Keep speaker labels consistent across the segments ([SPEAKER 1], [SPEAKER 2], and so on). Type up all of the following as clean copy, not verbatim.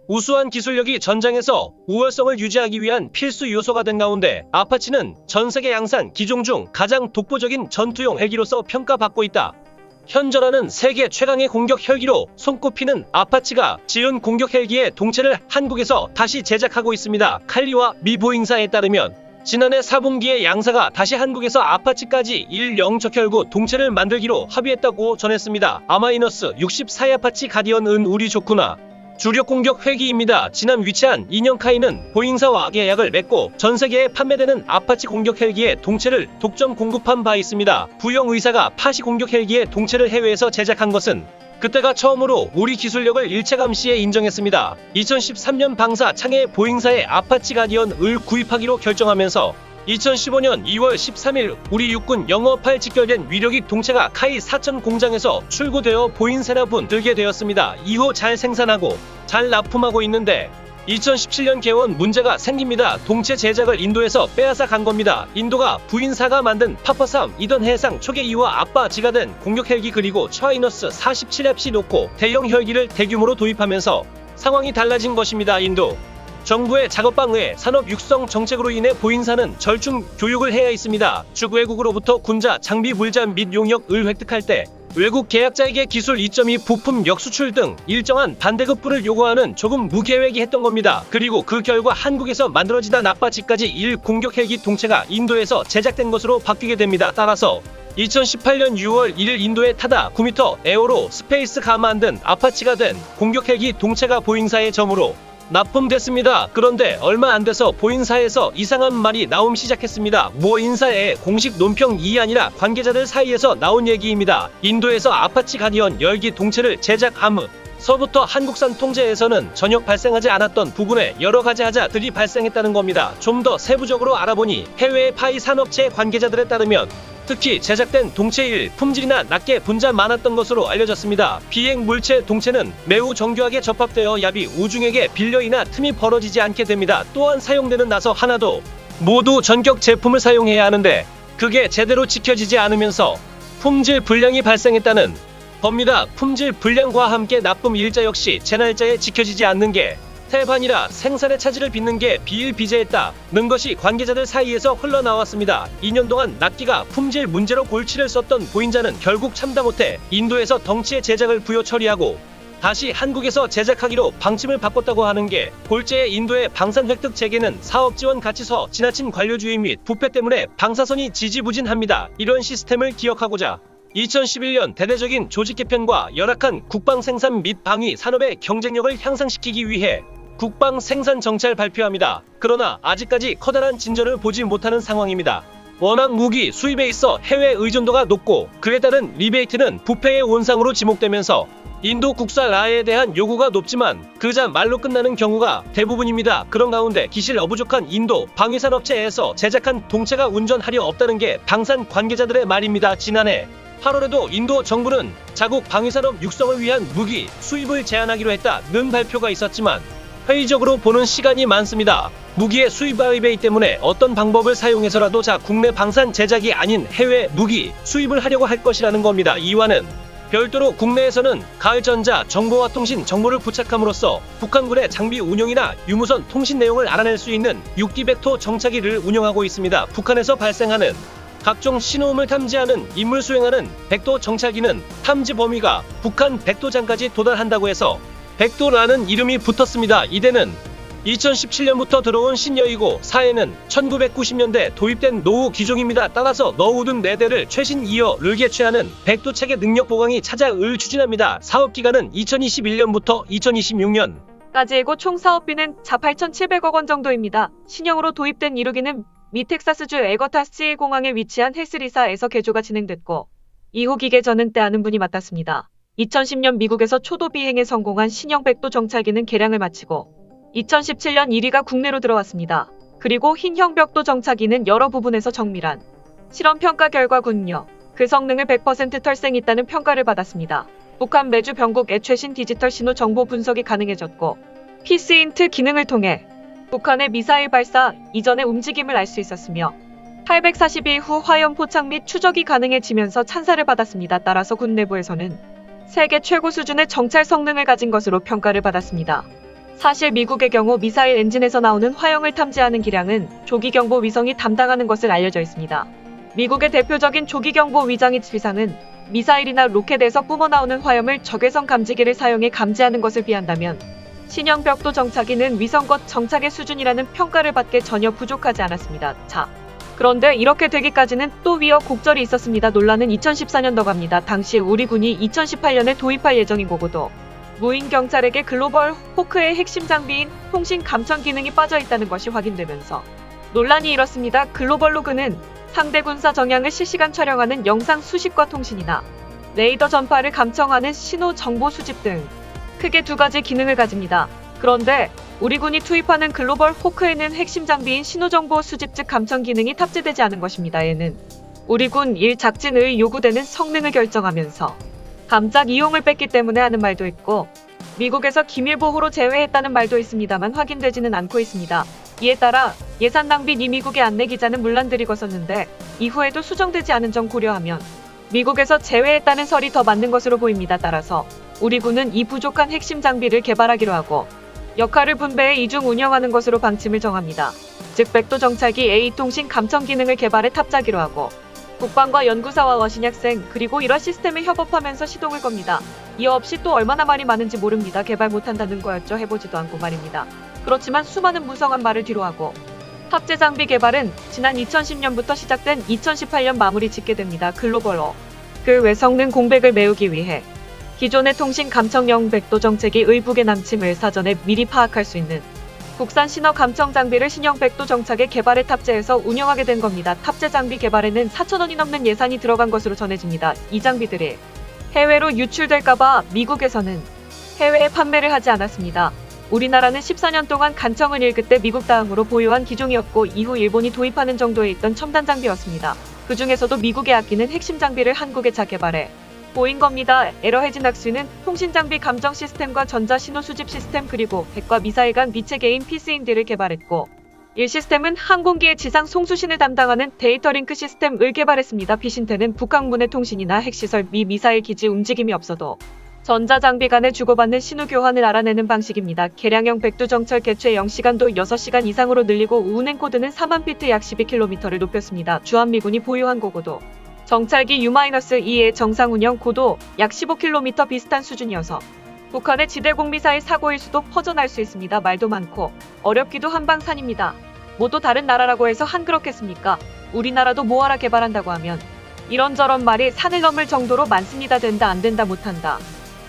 [SPEAKER 1] 우수한 기술력이 전장에서 우월성을 유지하기 위한 필수 요소가 된 가운데 아파치는 전세계 양산 기종 중 가장 독보적인 전투용 헬기로서 평가받고 있다. 현존하는 세계 최강의 공격 헬기로 손꼽히는 아파치가 지은 공격 헬기의 동체를 한국에서 다시 제작하고 있습니다. 칼리와 미 보잉사에 따르면 지난해 4분기에 양사가 다시 한국에서 아파치까지 1령 적혈구 동체를 만들기로 합의했다고 전했습니다. 아마이너스 64 아파치 가디언은 우리 좋구나. 주력 공격 헬기입니다. 지난 위치한 인형카이는 보잉사와 계약을 맺고 전세계에 판매되는 아파치 공격 헬기의 동체를 독점 공급한 바 있습니다. 부영 의사가 파시 공격 헬기의 동체를 해외에서 제작한 것은 그때가 처음으로 우리 기술력을 일체감시에 인정했습니다. 2013년 방사 창에 보잉사의 아파치 가디언을 구입하기로 결정하면서 2015년 2월 13일 우리 육군 영업할 직결된 위력익 동체가 카이 4000 공장에서 출고되어 보인세나분 들게 되었습니다. 이후 잘 생산하고 잘 납품하고 있는데 2017년 개원 문제가 생깁니다. 동체 제작을 인도에서 빼앗아 간 겁니다. 인도가 부인사가 만든 파파3이던 해상 초계 이와 앞바지가 된 공격 헬기 그리고 차이너스 47헵시 놓고 대형 헬기를 대규모로 도입하면서 상황이 달라진 것입니다. 인도 정부의 작업방해 산업 육성 정책으로 인해 보잉사는 절충 교육을 해야 있습니다. 즉 외국으로부터 군자, 장비, 물잔 및 용역을 획득할 때 외국 계약자에게 기술 2.2 부품 역수출 등 일정한 반대급부를 요구하는 조금 무계획이했던 겁니다. 그리고 그 결과 한국에서 만들어지다 아파치까지 1 공격 헬기 동체가 인도에서 제작된 것으로 바뀌게 됩니다. 따라서 2018년 6월 1일 인도의 타다 9m 에어로 스페이스가 만든 아파치가 된 공격 헬기 동체가 보잉사의 점으로 납품됐습니다. 그런데 얼마 안 돼서 보잉사에서 이상한 말이 나오기 시작했습니다. 모 인사의 공식 논평이 아니라 관계자들 사이에서 나온 얘기입니다. 인도에서 아파치 가디언 열기 동체를 제작함서부터 한국산 통제에서는 전혀 발생하지 않았던 부분에 여러 가지 하자들이 발생했다는 겁니다. 좀 더 세부적으로 알아보니 해외의 파이 산업체 관계자들에 따르면 특히 제작된 동체일 품질이나 낮게 분자 많았던 것으로 알려졌습니다. 비행 물체 동체는 매우 정교하게 접합되어 야비 우중에게 빌려이나 틈이 벌어지지 않게 됩니다. 또한 사용되는 나서 하나도 모두 전격 제품을 사용해야 하는데 그게 제대로 지켜지지 않으면서 품질 불량이 발생했다는 겁니다. 품질 불량과 함께 납품 일자 역시 제 날짜에 지켜지지 않는 게 태반이라 생산의 차질을 빚는 게 비일비재했다는 것이 관계자들 사이에서 흘러나왔습니다. 2년 동안 납기가 품질 문제로 골치를 썼던 보인자는 결국 참다 못해 인도에서 덩치의 제작을 부여 처리하고 다시 한국에서 제작하기로 방침을 바꿨다고 하는 게 골재의 인도의 방산 획득 재개는 사업 지원 가치서 지나친 관료주의 및 부패 때문에 방사선이 지지부진합니다. 이런 시스템을 기억하고자 2011년 대대적인 조직 개편과 열악한 국방 생산 및 방위 산업의 경쟁력을 향상시키기 위해 국방 생산 정책을 발표합니다. 그러나 아직까지 커다란 진전을 보지 못하는 상황입니다. 워낙 무기 수입에 있어 해외 의존도가 높고 그에 따른 리베이트는 부패의 온상으로 지목되면서 인도 국산라에 대한 요구가 높지만 그저 말로 끝나는 경우가 대부분입니다. 그런 가운데 기실 어부족한 인도 방위산업체에서 제작한 동체가 운전하려 없다는 게 방산 관계자들의 말입니다. 지난해 8월에도 인도 정부는 자국 방위산업 육성을 위한 무기 수입을 제한하기로 했다는 발표가 있었지만 회의적으로 보는 시간이 많습니다. 무기의 수입 리베이트 때문에 어떤 방법을 사용해서라도 국내 방산 제작이 아닌 해외 무기 수입을 하려고 할 것이라는 겁니다. 이와는 별도로 국내에서는 가을전자 정보와 통신 정보를 부착함으로써 북한군의 장비 운용이나 유무선 통신 내용을 알아낼 수 있는 6D 벡터 정찰기를 운영하고 있습니다. 북한에서 발생하는 각종 신호음을 탐지하는 임무를 수행하는 백도 정찰기는 탐지 범위가 북한 백도장까지 도달한다고 해서 백도라는 이름이 붙었습니다. 이대는 2017년부터 들어온 신여이고 사해는 1990년대 도입된 노후 기종입니다. 따라서 너우든 4대를 최신 이어를 개최하는 백도 체계 능력 보강이 차자을 추진합니다. 사업기간은 2021년부터 2026년까지이고
[SPEAKER 2] 총 사업비는 자 8,700억 원 정도입니다. 신형으로 도입된 이루기는 미 텍사스주 에거타스 공항에 위치한 헬스리사에서 개조가 진행됐고 이후 기계전은 때아는 분이 맡았습니다. 2010년 미국에서 초도 비행에 성공한 신형 백도 정찰기는 개량을 마치고 2017년 1위가 국내로 들어왔습니다. 그리고 흰형 벽도 정찰기는 여러 부분에서 정밀한 실험 평가 결과군요. 그 성능을 100% 털생 있다는 평가를 받았습니다. 북한 매주 병국의 최신 디지털 신호 정보 분석이 가능해졌고 피스인트 기능을 통해 북한의 미사일 발사 이전의 움직임을 알 수 있었으며 842일 후 화염 포착 및 추적이 가능해지면서 찬사를 받았습니다. 따라서 군 내부에서는 세계 최고 수준의 정찰 성능을 가진 것으로 평가를 받았습니다. 사실 미국의 경우 미사일 엔진에서 나오는 화형을 탐지하는 기량은 조기경보 위성이 담당하는 것을 알려져 있습니다. 미국의 대표적인 조기경보 위장의 위상은 미사일이나 로켓에서 뿜어나오는 화염을 적외선 감지기를 사용해 감지하는 것을 비한다면 신형 벽도 정찰기는 위성껏 정찰의 수준이라는 평가를 받게 전혀 부족하지 않았습니다. 자, 그런데 이렇게 되기까지는 또 위어 곡절이 있었습니다. 논란은 2014년도 갑니다. 당시 우리 군이 2018년에 도입할 예정인 고고도 무인 경찰에게 글로벌 호크의 핵심 장비인 통신 감청 기능이 빠져 있다는 것이 확인되면서 논란이 일었습니다. 글로벌 로그는 상대 군사 정향을 실시간 촬영하는 영상 수집과 통신이나 레이더 전파를 감청하는 신호 정보 수집 등 크게 두 가지 기능을 가집니다. 그런데 우리 군이 투입하는 글로벌 호크에는 핵심 장비인 신호정보 수집 즉 감청 기능이 탑재되지 않은 것입니다. 에는 우리 군 작진의 요구되는 성능을 결정하면서 감작 이용을 뺐기 때문에 하는 말도 있고 미국에서 기밀보호로 제외했다는 말도 있습니다만 확인되지는 않고 있습니다. 이에 따라 예산 낭비 이 미국의 안내 기자는 물러들이고섰는데 이후에도 수정되지 않은 점 고려하면 미국에서 제외했다는 설이 더 맞는 것으로 보입니다. 따라서 우리 군은 이 부족한 핵심 장비를 개발하기로 하고 역할을 분배해 이중 운영하는 것으로 방침을 정합니다. 즉 백도 정찰기 A 통신 감청 기능을 개발해 탑재하기로 하고 국방과 연구사와 워신약생 그리고 이런 시스템을 협업하면서 시동을 겁니다. 이어 없이 또 얼마나 말이 많은지 모릅니다. 개발 못한다는 거였죠. 해보지도 않고 말입니다. 그렇지만 수많은 무성한 말을 뒤로하고 탑재 장비 개발은 지난 2010년부터 시작된 2018년 마무리 짓게 됩니다. 글로벌로 그 외 성능 공백을 메우기 위해 기존의 통신 감청용 백도 정책이 의북의 남침을 사전에 미리 파악할 수 있는 국산 신호 감청 장비를 신형 백도 정착에 개발에 탑재해서 운영하게 된 겁니다. 탑재 장비 개발에는 4천원이 넘는 예산이 들어간 것으로 전해집니다. 이 장비들이 해외로 유출될까봐 미국에서는 해외에 판매를 하지 않았습니다. 우리나라는 14년 동안 간청을 일그 때 미국 다음으로 보유한 기종이었고 이후 일본이 도입하는 정도에 있던 첨단 장비였습니다. 그 중에서도 미국에 아끼는 핵심 장비를 한국에 자개발해 보인 겁니다. 에러 해진 학수는 통신 장비 감정 시스템과 전자 신호 수집 시스템 그리고 핵과 미사일 간 미체 개인 피스인들을 개발했고 이 시스템은 항공기의 지상 송수신을 담당하는 데이터 링크 시스템을 개발했습니다. 피신태는 북한군의 통신이나 핵시설 미 미사일 기지 움직임이 없어도 전자장비 간의 주고받는 신호 교환을 알아내는 방식입니다. 개량형 백두 정찰 개최 0시간도 6시간 이상으로 늘리고 운행 코드는 4만 피트 약 12km를 높였습니다. 주한미군이 보유한 고고도 정찰기 U-2의 정상 운영 고도 약 15km 비슷한 수준이어서 북한의 지대공 미사일 사고일 수도 퍼져날 수 있습니다. 말도 많고 어렵기도 한방산입니다. 모두 다른 나라라고 해서 한그렇겠습니까? 우리나라도 뭐하라 개발한다고 하면 이런저런 말이 산을 넘을 정도로 많습니다. 된다 안 된다 못한다.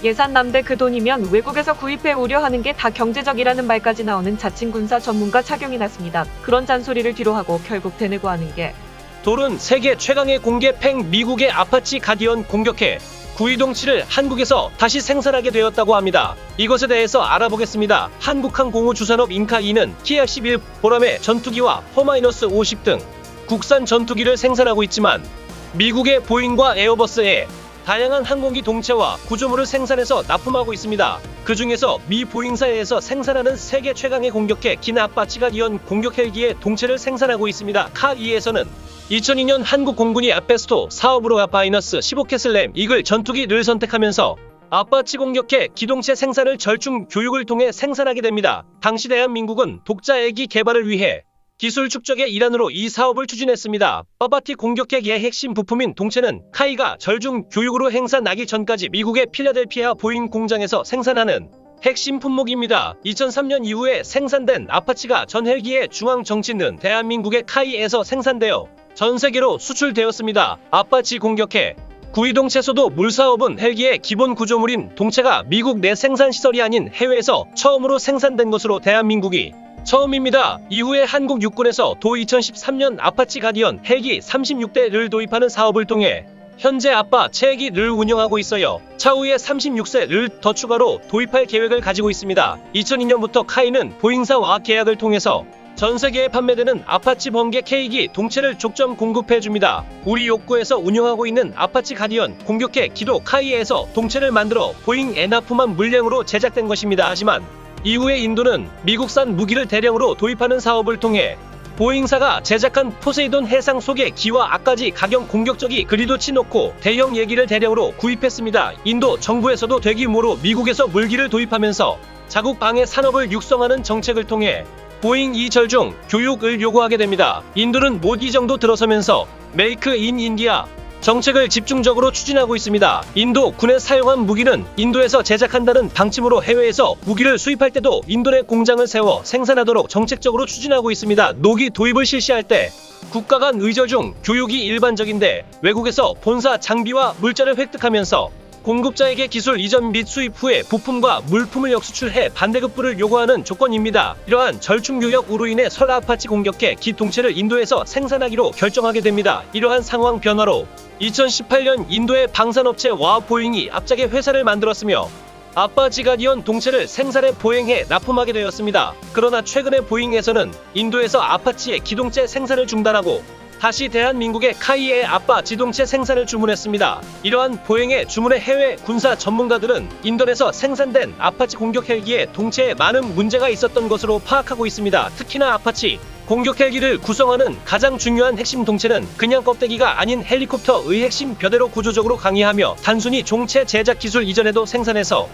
[SPEAKER 2] 예산 남대 그 돈이면 외국에서 구입해 우려하는 게 다 경제적이라는 말까지 나오는 자칭 군사 전문가 착용이 났습니다. 그런 잔소리를 뒤로하고 결국 되뇌고 하는 게
[SPEAKER 1] 돌은 세계 최강의 공개 팽 미국의 아파치 가디언 공격해 구이동치를 한국에서 다시 생산하게 되었다고 합니다. 이것에 대해서 알아보겠습니다. 한국항공우주산업 인카2는 KF-11 보람의 전투기와 퍼-50 등 국산 전투기를 생산하고 있지만 미국의 보잉과 에어버스에 다양한 항공기 동체와 구조물을 생산해서 납품하고 있습니다. 그 중에서 미 보잉사에서 생산하는 세계 최강의 공격해 긴 아파치 가디언 공격 헬기의 동체를 생산하고 있습니다. 카2에서는 2002년 한국 공군이 아페스토 사업으로 아파이너스 15캐슬램 이글 전투기를 선택하면서 아파치 공격해 기동체 생산을 절충 교육을 통해 생산하게 됩니다. 당시 대한민국은 독자 애기 개발을 위해 기술 축적의 일환으로 이 사업을 추진했습니다. 빠바티 공격핵의 핵심 부품인 동체는 카이가 절중 교육으로 행사나기 전까지 미국의 필라델피아 보잉 공장에서 생산하는 핵심 품목입니다. 2003년 이후에 생산된 아파치가 전 헬기의 중앙 정치는 대한민국의 카이에서 생산되어 전 세계로 수출되었습니다. 아파치 공격해 구이동체소도 물사업은 헬기의 기본 구조물인 동체가 미국 내 생산시설이 아닌 해외에서 처음으로 생산된 것으로 대한민국이 처음입니다. 이후에 한국 육군에서 도 2013년 아파치 가디언 헬기 36대를 도입하는 사업을 통해 현재 아파치 헬기를 운영하고 있어요. 차후에 36세를 더 추가로 도입할 계획을 가지고 있습니다. 2002년부터 카이는 보잉사와 계약을 통해서 전 세계에 판매되는 아파치 번개 K기 동체를 족점 공급해줍니다. 우리 욕구에서 운영하고 있는 아파치 가디언 공격해 기도 카이에서 동체를 만들어 보잉에 납품한 물량으로 제작된 것입니다. 하지만 이후에 인도는 미국산 무기를 대량으로 도입하는 사업을 통해 보잉사가 제작한 포세이돈 해상 속의 기와 악까지 가격 공격적이 그리도 치놓고 대형 예기를 대량으로 구입했습니다. 인도 정부에서도 대규모로 미국에서 물기를 도입하면서 자국 방해 산업을 육성하는 정책을 통해 보잉 이절중 교육을 요구하게 됩니다. 인도는 못 이 정도 들어서면서 메이크 인 인디아 정책을 집중적으로 추진하고 있습니다. 인도 군에 사용한 무기는 인도에서 제작한다는 방침으로 해외에서 무기를 수입할 때도 인도 내 공장을 세워 생산하도록 정책적으로 추진하고 있습니다. 노기 도입을 실시할 때 국가 간 의저 중 교육이 일반적인데 외국에서 본사 장비와 물자를 획득하면서 공급자에게 기술 이전 및 수입 후에 부품과 물품을 역수출해 반대급부를 요구하는 조건입니다. 이러한 절충교역으로 인해 설 아파치 공격해 기동체를 인도에서 생산하기로 결정하게 됩니다. 이러한 상황 변화로 2018년 인도의 방산업체와 보잉이 앞작에 회사를 만들었으며 아파치 가디언 동체를 생산해 보행해 납품하게 되었습니다. 그러나 최근에 보잉에서는 인도에서 아파치의 기동체 생산을 중단하고 다시 대한민국의 카이의 아빠 지동체 생산을 주문했습니다. 이러한 보행의 주문에 해외 군사 전문가들은 인도에서 생산된 아파치 공격 헬기에 동체에 많은 문제가 있었던 것으로 파악하고 있습니다. 특히나 아파치 공격 헬기를 구성하는 가장 중요한 핵심 동체는 그냥 껍데기가 아닌 헬리콥터의 핵심 벼대로 구조적으로 강의하며 단순히 종체 제작 기술 이전에도 생산해서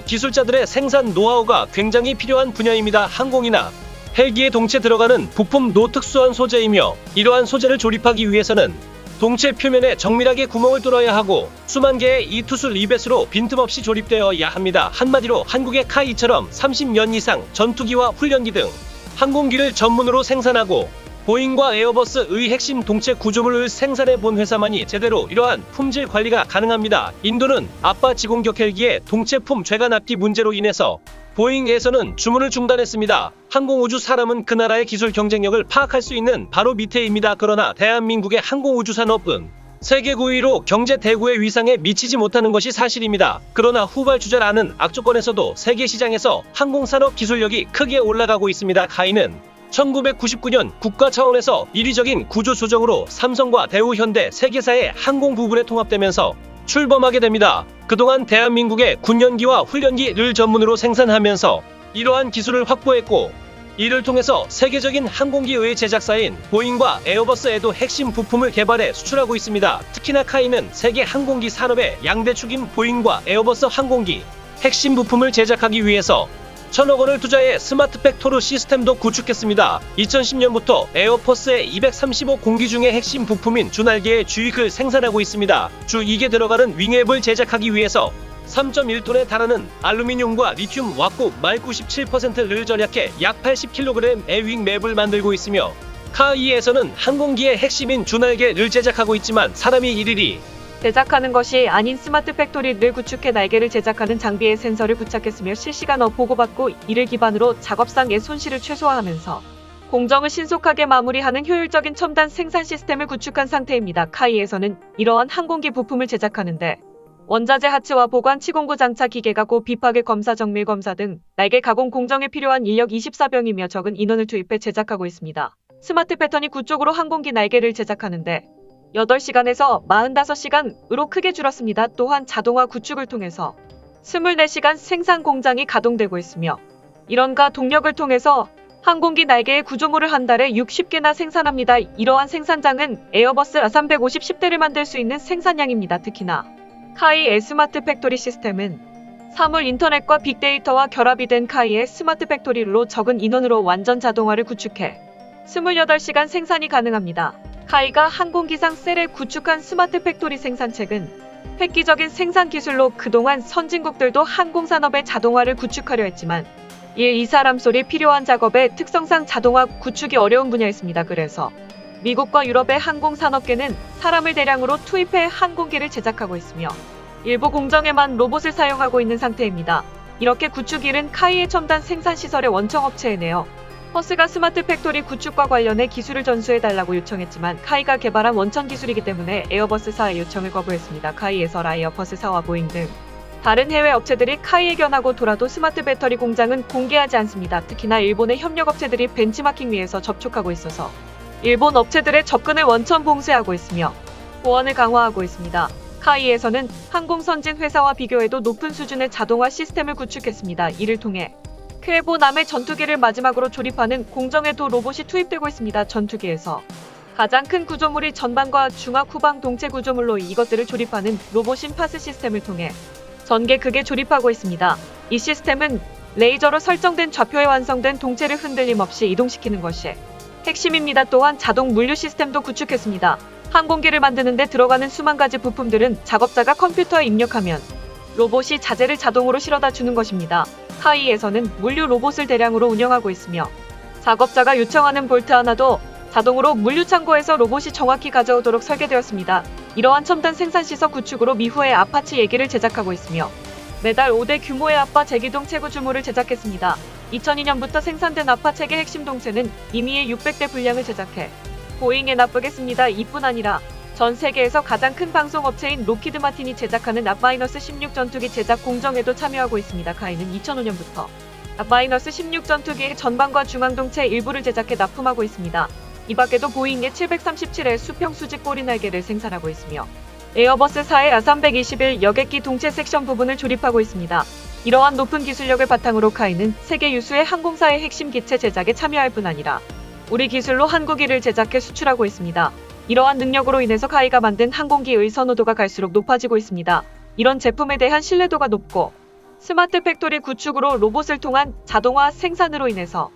[SPEAKER 1] 기술자들의 생산 노하우가 굉장히 필요한 분야입니다. 항공이나 헬기에 동체 들어가는 부품도 특수한 소재이며 이러한 소재를 조립하기 위해서는 동체 표면에 정밀하게 구멍을 뚫어야 하고 수만 개의 이 투수 리벳으로 빈틈없이 조립되어야 합니다. 한마디로 한국의 카이처럼 30년 이상 전투기와 훈련기 등 항공기를 전문으로 생산하고 보잉과 에어버스의 핵심 동체 구조물을 생산해 본 회사만이 제대로 이러한 품질 관리가 가능합니다. 인도는 아파치 공격 헬기의 동체품 죄가 납기 문제로 인해서 보잉에서는 주문을 중단했습니다. 항공우주 사람은 그 나라의 기술 경쟁력을 파악할 수 있는 바로 밑에입니다. 그러나 대한민국의 항공우주 산업은 세계 9위로 경제 대국의 위상에 미치지 못하는 것이 사실입니다. 그러나 후발주자라는 악조건에서도 세계 시장에서 항공산업 기술력이 크게 올라가고 있습니다. 카이는 1999년 국가 차원에서 이례적인 구조 조정으로 삼성과 대우 현대 세계사의 항공 부분에 통합되면서 출범하게 됩니다. 그동안 대한민국의 군연기와 훈련기를 전문으로 생산하면서 이러한 기술을 확보했고 이를 통해서 세계적인 항공기의 제작사인 보잉과 에어버스에도 핵심 부품을 개발해 수출하고 있습니다. 특히나 카이는 세계 항공기 산업의 양대 축인 보잉과 에어버스 항공기 핵심 부품을 제작하기 위해서 1,000억 원을 투자해 스마트 팩토리 시스템도 구축했습니다. 2010년부터 에어포스의 235 공기 중의 핵심 부품인 주날개의 주익을 생산하고 있습니다. 주 2개 들어가는 윙앱을 제작하기 위해서 3.1톤에 달하는 알루미늄과 리튬 왁구 말 97%를 절약해 약 80kg의 윙맵을 만들고 있으며 카이에서는 항공기의 핵심인 주날개를 제작하고 있지만 사람이 일일이
[SPEAKER 2] 제작하는 것이 아닌 스마트 팩토리를 구축해 날개를 제작하는 장비에 센서를 부착했으며 실시간으로 보고받고 이를 기반으로 작업상의 손실을 최소화하면서 공정을 신속하게 마무리하는 효율적인 첨단 생산 시스템을 구축한 상태입니다. 카이에서는 이러한 항공기 부품을 제작하는데 원자재 하츠와 보관 치공구 장착 기계가 고 비파괴 검사 정밀 검사 등 날개 가공 공정에 필요한 인력 24명이며 적은 인원을 투입해 제작하고 있습니다. 스마트 패턴이 9쪽으로 항공기 날개를 제작하는데 8시간에서 45시간으로 크게 줄었습니다. 또한 자동화 구축을 통해서 24시간 생산 공장이 가동되고 있으며 이런가 동력을 통해서 항공기 날개의 구조물을 한 달에 60개나 생산합니다. 이러한 생산장은 에어버스 350 10대를 만들 수 있는 생산량입니다. 특히나 카이의 스마트 팩토리 시스템은 사물 인터넷과 빅데이터와 결합이 된 카이의 스마트 팩토리로 적은 인원으로 완전 자동화를 구축해 28시간 생산이 가능합니다. 카이가 항공기상 셀에 구축한 스마트 팩토리 생산책은 획기적인 생산 기술로 그동안 선진국들도 항공산업의 자동화를 구축하려 했지만 이 사람 소리 필요한 작업의 특성상 자동화 구축이 어려운 분야였습니다. 그래서 미국과 유럽의 항공산업계는 사람을 대량으로 투입해 항공기를 제작하고 있으며 일부 공정에만 로봇을 사용하고 있는 상태입니다. 이렇게 구축일은 카이의 첨단 생산시설의 원청업체에 내어 퍼스가 스마트 팩토리 구축과 관련해 기술을 전수해달라고 요청했지만 카이가 개발한 원천 기술이기 때문에 에어버스사의 요청을 거부했습니다. 카이에서 에어버스사와 보잉 등 다른 해외 업체들이 카이에 견하고 돌아도 스마트 배터리 공장은 공개하지 않습니다. 특히나 일본의 협력업체들이 벤치마킹 위에서 접촉하고 있어서 일본 업체들의 접근을 원천 봉쇄하고 있으며 보안을 강화하고 있습니다. 카이에서는 항공선진 회사와 비교해도 높은 수준의 자동화 시스템을 구축했습니다. 이를 통해 쾌보남의 전투기를 마지막으로 조립하는 공정에도 로봇이 투입되고 있습니다. 전투기에서 가장 큰 구조물이 전방과 중앙 후방 동체 구조물로 이것들을 조립하는 로봇인 파스 시스템을 통해 전개 크게 조립하고 있습니다. 이 시스템은 레이저로 설정된 좌표에 완성된 동체를 흔들림 없이 이동시키는 것이 핵심입니다. 또한 자동 물류 시스템도 구축했습니다. 항공기를 만드는 데 들어가는 수만 가지 부품들은 작업자가 컴퓨터에 입력하면 로봇이 자재를 자동으로 실어다 주는 것입니다. 카이에서는 물류 로봇을 대량으로 운영하고 있으며 작업자가 요청하는 볼트 하나도 자동으로 물류 창고에서 로봇이 정확히 가져오도록 설계되었습니다. 이러한 첨단 생산시설 구축으로 미후에 아파치 예기를 제작하고 있으며 매달 5대 규모의 아빠 제기동 체구 주모를 제작했습니다. 2002년부터 생산된 아파 체계 핵심 동체는 이미의 600대 분량을 제작해 보잉에 납부했습니다. 이뿐 아니라 전 세계에서 가장 큰 방송업체인 로키드 마틴이 제작하는 앞마이너스 16 전투기 제작 공정에도 참여하고 있습니다. 카이는 2005년부터 앞마이너스 16 전투기의 전방과 중앙동체 일부를 제작해 납품하고 있습니다. 이 밖에도 보잉의 737의 수평 수직 꼬리 날개를 생산하고 있으며 에어버스사의 A321 여객기 동체 섹션 부분을 조립하고 있습니다. 이러한 높은 기술력을 바탕으로 카이는 세계 유수의 항공사의 핵심 기체 제작에 참여할 뿐 아니라 우리 기술로 항공기를 제작해 수출하고 있습니다. 이러한 능력으로 인해서 카이가 만든 항공기의 선호도가 갈수록 높아지고 있습니다. 이런 제품에 대한 신뢰도가 높고 스마트 팩토리 구축으로 로봇을 통한 자동화 생산으로 인해서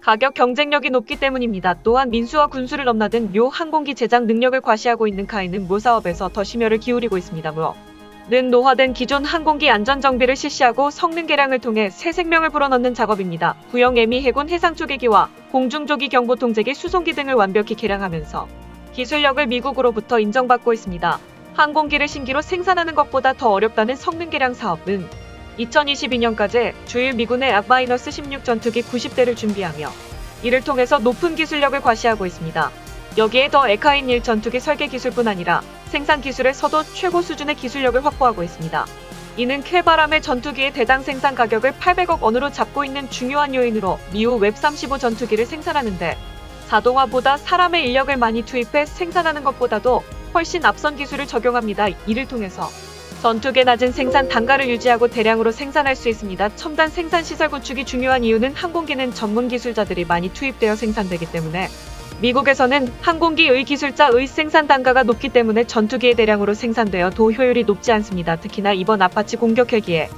[SPEAKER 2] 가격 경쟁력이 높기 때문입니다. 또한 민수와 군수를 넘나든 요 항공기 제작 능력을 과시하고 있는 카이는 모 사업에서 더 심혈을 기울이고 있습니다. 는 노화된 기존 항공기 안전정비를 실시하고 성능 개량을 통해 새 생명을 불어넣는 작업입니다. 구형 에미 해군 해상조기기와 공중조기 경보통제기 수송기 등을 완벽히 개량하면서 기술력을 미국으로부터 인정받고 있습니다. 항공기를 신기로 생산하는 것보다 더 어렵다는 성능 개량 사업은 2022년까지 주일 미군의 앞마이너스 16 전투기 90대를 준비하며 이를 통해서 높은 기술력을 과시하고 있습니다. 여기에 더 에카인 1 전투기 설계 기술뿐 아니라 생산 기술에서도 최고 수준의 기술력을 확보하고 있습니다. 이는 쾌바람의 전투기의 대당 생산 가격을 800억 원으로 잡고 있는 중요한 요인으로 미우 웹35 전투기를 생산하는데 자동화보다 사람의 인력을 많이 투입해 생산하는 것보다도 훨씬 앞선 기술을 적용합니다. 이를 통해서 전투기의 낮은 생산 단가를 유지하고 대량으로 생산할 수 있습니다. 첨단 생산 시설 구축이 중요한 이유는 항공기는 전문 기술자들이 많이 투입되어 생산되기 때문에 미국에서는 항공기의 기술자의 생산 단가가 높기 때문에 전투기에 대량으로 생산되어 도 효율이 높지 않습니다. 특히나 이번 아파치 공격 헬기에